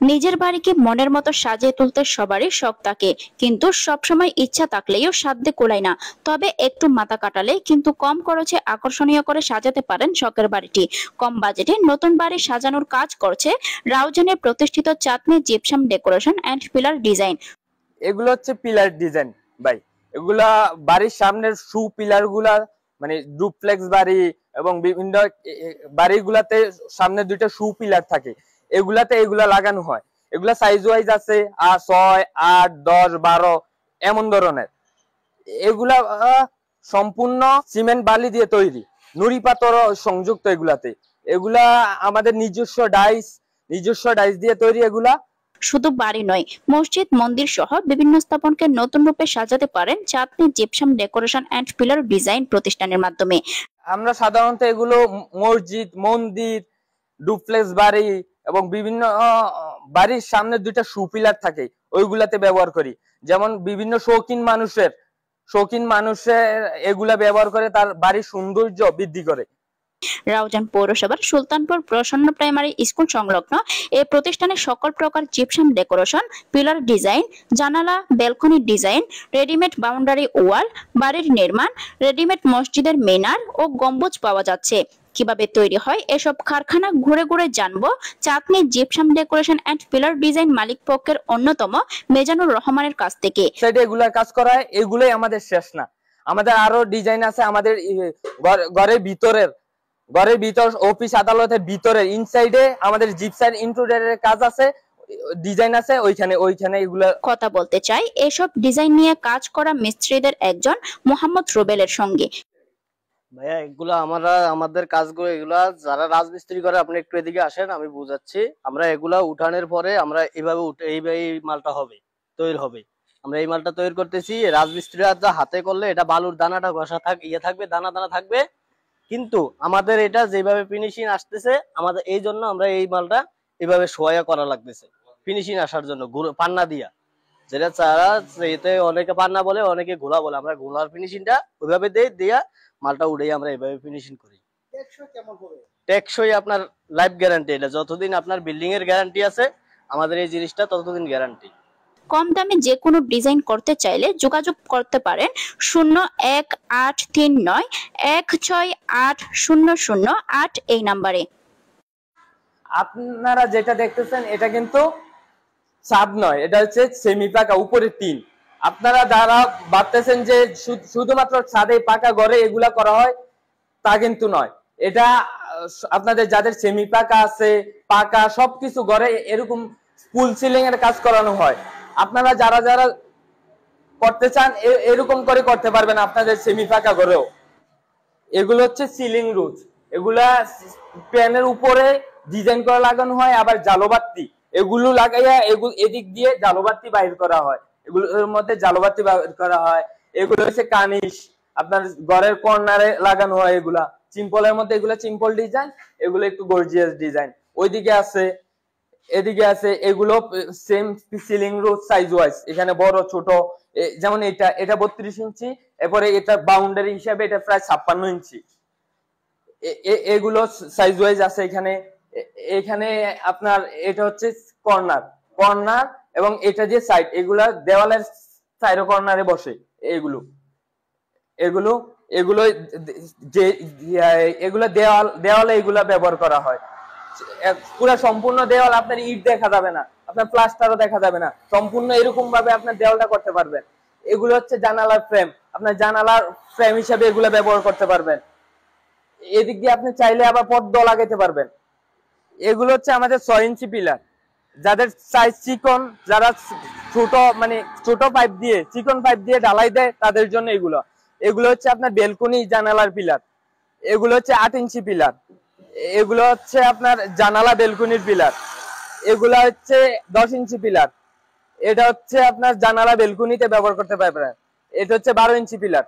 নিজের বাড়িকে মনের মতো সাজিয়ে তুলতে সবারই শখ থাকে, কিন্তু সবসময় ইচ্ছা থাকলেও সাধ্যে কুলায় না। তবে একটু মাথা কাটালে কিন্তু কম খরচে আকর্ষণীয় করে সাজাতে পারেন শখের বাড়িটি। কম বাজেটে নতুন বাড়ি সাজানোর কাজ করছে রাউজানের প্রতিষ্ঠিত Chandni gypsum decoration and pillar design. এগুলো হচ্ছে পিলার ডিজাইন ভাই। এগুলা বাড়ির সামনের শু পিলার গুলা, মানে ডুপ্লেক্স বাড়ি এবং বিভিন্ন বাড়িগুলাতে সামনে দুইটা শু পিলার থাকে, এগুলাতে এগুলা লাগানো হয়। এগুলা সাইজ ওয়াইজ আছে 6, 8, 10, 12 এমন ধরনের। এগুলা সম্পূর্ণ সিমেন্ট বালি দিয়ে তৈরি, নুড়ি পাথর সংযুক্ত এগুলাতে। এগুলা আমাদের নিজস্ব ডাইস দিয়ে তৈরি। এগুলা শুধু বাড়ি নয়, মসজিদ, মন্দির সহ বিভিন্ন স্থাপনকে নতুন রূপে সাজাতে পারেন Chandni gypsum decoration and pillar design প্রতিষ্ঠানের মাধ্যমে। আমরা সাধারণত এগুলো মসজিদ, মন্দির, ডুপ্লেক্স বাড়ি এবং বিভিন্ন বাড়ির সামনে দুইটা শু পিলার থাকে, ওইগুলাতে ব্যবহার করি। যেমন বিভিন্ন শৌখিন মানুষের এগুলা ব্যবহার করে তার বাড়ির সৌন্দর্য বৃদ্ধি করে। রাউজান পৌরসভার সুলতানপুর প্রসন্ন প্রাইমারি স্কুল সংলগ্ন এই প্রতিষ্ঠানে সকল প্রকার জিপসাম ডেকোরেশন, পিলার ডিজাইন, জানালা, balcony design, readymade boundary wall, বাড়ির নির্মাণ, রেডিমেড মসজিদের মিনার ও গম্বুজ পাওয়া যাচ্ছে। কিভাবে তৈরি হয় এসব কারখানা ঘুরে ঘুরে জানবো Chandni gypsum decoration and pillar design মালিক পক্ষের অন্যতম মেজানুর রহমানের কাছ থেকে। এগুলার কাজ করা হয়, এগুলোই আমাদের শেষ না, আমাদের আরো ডিজাইন আছে। আমাদের ঘরের ভিতর অফিস আদালতের ভিতরে ইনসাইডে আমাদের জিপসাম ইন্টেরিয়রের কাজ আছে, ডিজাইন আছে। ওইখানে এগুলা কথা বলতে চাই এসব ডিজাইন নিয়ে কাজ করা মিস্ত্রিদের একজন মোহাম্মদ রুবেলের সঙ্গে। ভাইয়া এগুলো আমাদের কাজগুলো এগুলা যারা রাজমিস্ত্রি করে, আপনি একটু এদিকে আসেন আমি বুঝাচ্ছি। আমরা এগুলা উঠানোর পরে আমরা এইভাবে মালটা তৈরি হবে। আমরা এই মালটা তৈরি করতেছি, রাজমিস্ত্রিরা যা হাতে করলে এটা বালুর দানাটা ঘষা থাকবে, দানা দানা থাকবে। কিন্তু আমাদের এটা যেভাবে ফিনিশিং আসতেছে, আমাদের এই জন্য আমরা এই মালটা এইভাবে সোয়া করা লাগতেছে ফিনিশিং আসার জন্য, পান্না দিয়া। যেটা চারা এতে অনেকে পান্না বলে, অনেকে ঘোলা বলে, আমরা ঘোলার ফিনিশিংটা ওইভাবে দিয়া মালটা উড়েই আমরা এইভাবে ফিনিশিং করি। টেকসই আপনার লাইফ গ্যারান্টি, এটা যতদিন আপনার বিল্ডিং এর গ্যারান্টি আছে আমাদের এই জিনিসটা ততদিন গ্যারান্টি। কম দামে যে কোনো ডিজাইন করতে চাইলে যোগাযোগ করতে পারেন 01839168008 এই নাম্বারে। আপনারা যেটা দেখতেছেন এটা কিন্তু ছাদ নয়, এটা হচ্ছে সেমি পাকা উপরে টিন। আপনারা যারা ভাবতেছেন যে শুধুমাত্র ছাদে পাকা ঘরে এগুলা করা হয়, তা কিন্তু নয়। এটা আপনাদের যাদের সেমি পাকা আছে, পাকা সবকিছু ঘরে এরকম ফুল সিলিং এর কাজ করানো হয়। আপনারা যারা যারা করতে চান এরকম করে করতে পারবেন আপনাদের সেমি পাকা ঘরেও। এগুলো হচ্ছে সিলিং রুজ, এগুলা প্যানের উপরে ডিজাইন করা লাগানো হয়। আবার জালোবাতি এগুলো লাগাইয়া এদিক দিয়ে জালোবাতি বাইর করা হয়, এগুলোর মধ্যে জালোবাতি বাইর করা হয়। এগুলো হচ্ছে কানিশ, আপনার ঘরের কর্নারে লাগানো হয়। এগুলা সিম্পলের মধ্যে এগুলা সিম্পল ডিজাইন, এগুলো একটু গর্জিয়াস ডিজাইন। ওইদিকে আছে, এদিকে আছে, এগুলো সেম সিলিং রুজ সাইজ ওয়াইজ, এখানে বড় ছোট। যেমন এটা 32 ইঞ্চি, এরপরে এটা বাউন্ডারি হিসাবে এটা প্রায় 56 ইঞ্চি। এগুলো সাইজ ওয়াইজ আছে। এখানে আপনার এটা হচ্ছে কর্নার এবং এটা যে সাইড, এগুলা দেওয়ালের সাইড কর্নারে বসে। এগুলো দেওয়ালে এগুলা ব্যবহার করা হয়। পুরো সম্পূর্ণ দেওয়াল আপনার ইট দেখা যাবে না, আপনার প্লাস্টারও দেখা যাবে না, সম্পূর্ণ এরকম ভাবে আপনার দেওয়ালটা করতে পারবেন। এগুলো হচ্ছে জানালার ফ্রেম, আপনার জানালার ফ্রেম হিসেবে এগুলো ব্যবহার করতে পারবেন। এদিক দিয়ে আপনি চাইলে আবার পর্দা লাগাইতে পারবেন। এগুলো হচ্ছে আমাদের 6 ইঞ্চি পিলার। যাদের সাইজ চিকন, যারা ছোট পাইপ দিয়ে, চিকন পাইপ দিয়ে ঢালাই দেয়, তাদের জন্য এগুলো হচ্ছে আপনার বেলকনি জানালার পিলার। এগুলো হচ্ছে 8 ইঞ্চি পিলার। এগুলো হচ্ছে আপনার জানালা বেলকনির পিলার। এগুলো হচ্ছে 10 ইঞ্চি পিলার। এটা হচ্ছে আপনার জানালা বেলকনিতে ব্যবহার করতে পারবেন। এটা হচ্ছে 12 ইঞ্চি পিলার।